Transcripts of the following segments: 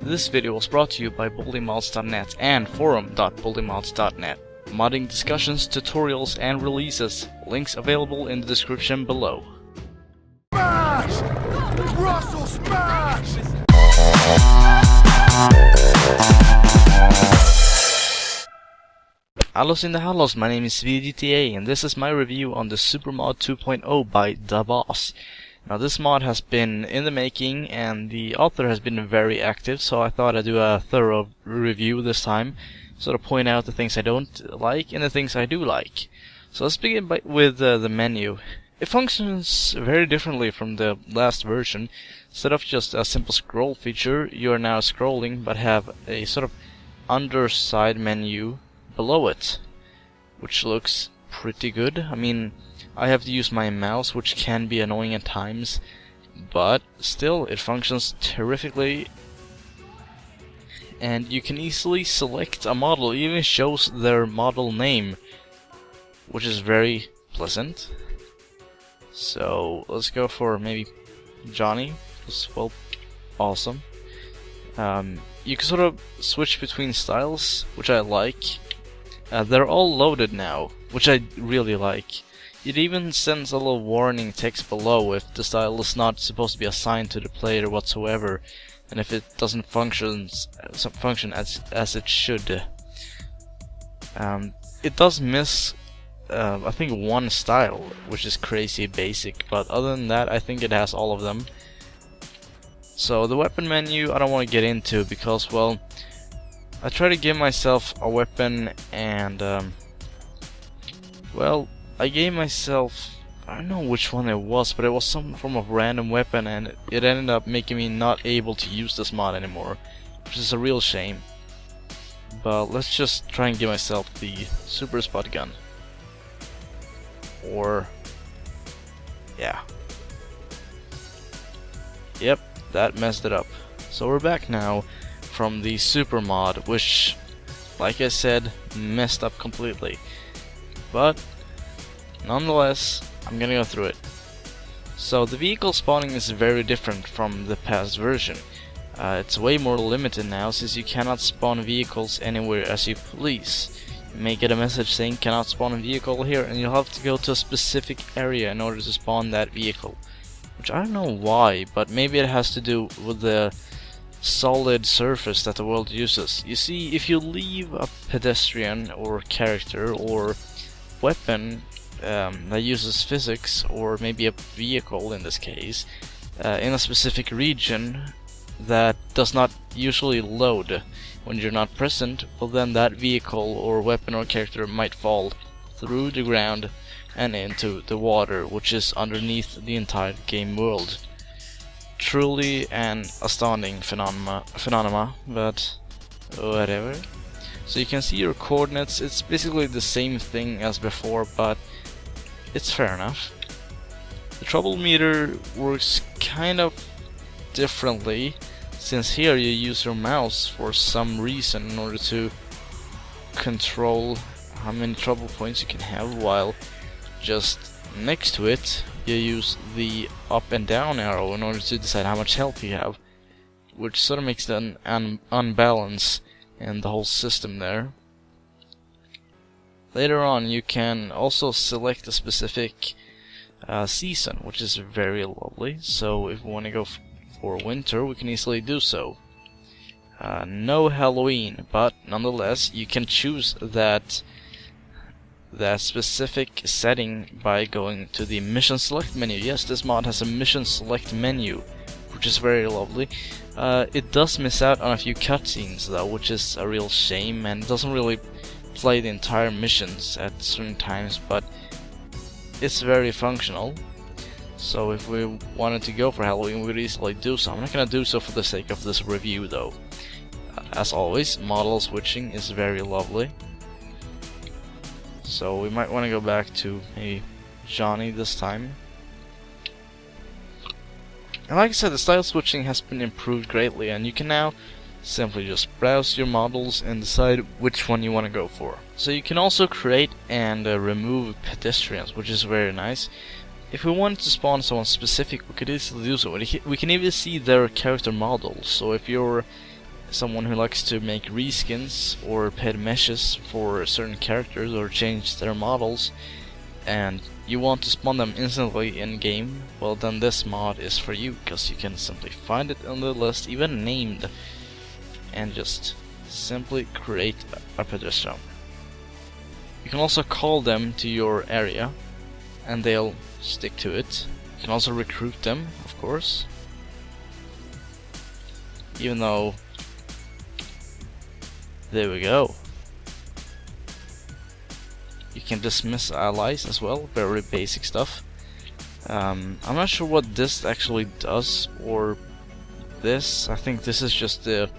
This video was brought to you by BullyMods.net and forum.bullymods.net. Modding discussions, tutorials, and releases. Links available in the description below. Smash! Russell, smash! Hellos in the Hellos, my name is SWEGTA and this is my review on the Supermod 2.0 by DaBoss. Now this mod has been in the making and the author has been very active, so I thought I'd do a thorough review this time, sort of point out the things I don't like and the things I do like. So let's begin with the menu. It functions very differently from the last version. Instead of just a simple scroll feature, you are now scrolling but have a sort of underside menu below it, which looks pretty good. I mean, I have to use my mouse, which can be annoying at times, but still it functions terrifically, and you can easily select a model. It even shows their model name, which is very pleasant. So let's go for maybe Johnny. It's, well, awesome. You can sort of switch between styles, which I like. They're all loaded now, which I really like. It even sends a little warning text below if the style is not supposed to be assigned to the player whatsoever, and if it doesn't function as it should. It does miss, I think, one style, which is crazy basic, but other than that, I think it has all of them. So the weapon menu I don't want to get into because, well, I try to give myself a weapon and, well, I gave myself, I don't know which one it was, but it was some form of random weapon, and it ended up making me not able to use this mod anymore, which is a real shame. But let's just try and give myself the super spot gun. Or, yeah. Yep, that messed it up. So we're back now from the super mod, which, like I said, messed up completely. But nonetheless, I'm gonna go through it. So the vehicle spawning is very different from the past version. It's way more limited now, since you cannot spawn vehicles anywhere as you please. You may get a message saying cannot spawn a vehicle here, and you'll have to go to a specific area in order to spawn that vehicle. Which I don't know why, but maybe it has to do with the solid surface that the world uses. You see, if you leave a pedestrian or character or weapon that uses physics, or maybe a vehicle in this case, in a specific region that does not usually load when you're not present, well then that vehicle or weapon or character might fall through the ground and into the water, which is underneath the entire game world. Truly an astounding phenomena, but whatever. So you can see your coordinates. It's basically the same thing as before, but it's fair enough. The trouble meter works kind of differently, since here you use your mouse for some reason in order to control how many trouble points you can have, while just next to it you use the up and down arrow in order to decide how much health you have, which sort of makes an unbalance in the whole system there. Later on you can also select a specific season, which is very lovely. So if we want to go for winter, we can easily do so. No Halloween, but nonetheless you can choose that specific setting by going to the mission select menu. Yes, this mod has a mission select menu, which is very lovely. It does miss out on a few cutscenes though, which is a real shame, and doesn't really play the entire missions at certain times, but it's very functional. So if we wanted to go for Halloween, we could easily do so. I'm not gonna do so for the sake of this review though. As always, model switching is very lovely. So we might want to go back to maybe Johnny this time. And like I said, the style switching has been improved greatly, and you can now simply just browse your models and decide which one you want to go for. So you can also create and remove pedestrians, which is very nice. If we wanted to spawn someone specific, we could easily do so. We can even see their character models. So if you're someone who likes to make reskins or pet meshes for certain characters or change their models, and you want to spawn them instantly in game, well then this mod is for you, because you can simply find it on the list, even named, and just simply create a petition. You can also call them to your area and they'll stick to it. You can also recruit them, of course, even though, there we go. You can dismiss allies as well, very basic stuff. I'm not sure what this actually does, or this. I think this is just the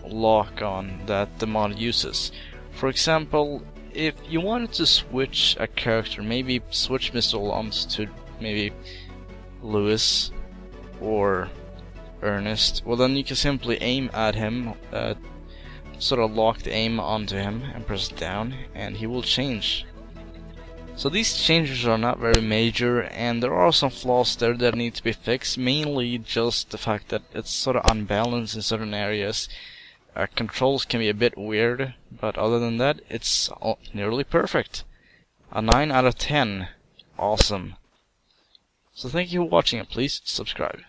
lock on that the mod uses. For example, if you wanted to switch a character, maybe switch Mr. Lumps to maybe Lewis or Ernest, well then you can simply aim at him, sort of lock the aim onto him and press down, and he will change. So these changes are not very major, and there are some flaws there that need to be fixed, mainly just the fact that it's sort of unbalanced in certain areas. Controls can be a bit weird, but other than that, it's nearly perfect. A 9 out of 10. Awesome. So thank you for watching, and please subscribe.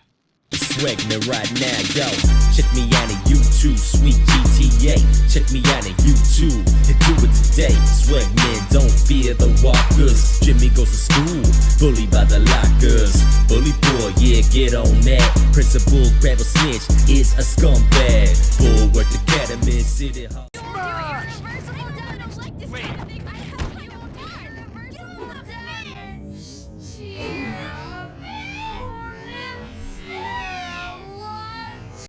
SWEGTA right now, yo. Check me out on YouTube, sweet GTA. Check me out on YouTube and do it today. Swegman, don't fear the walkers. Jimmy goes to school, bullied by the lockers. Bully boy, yeah, get on that. Principal grab a snitch is a scumbag. Bulwark Academy, City Hall.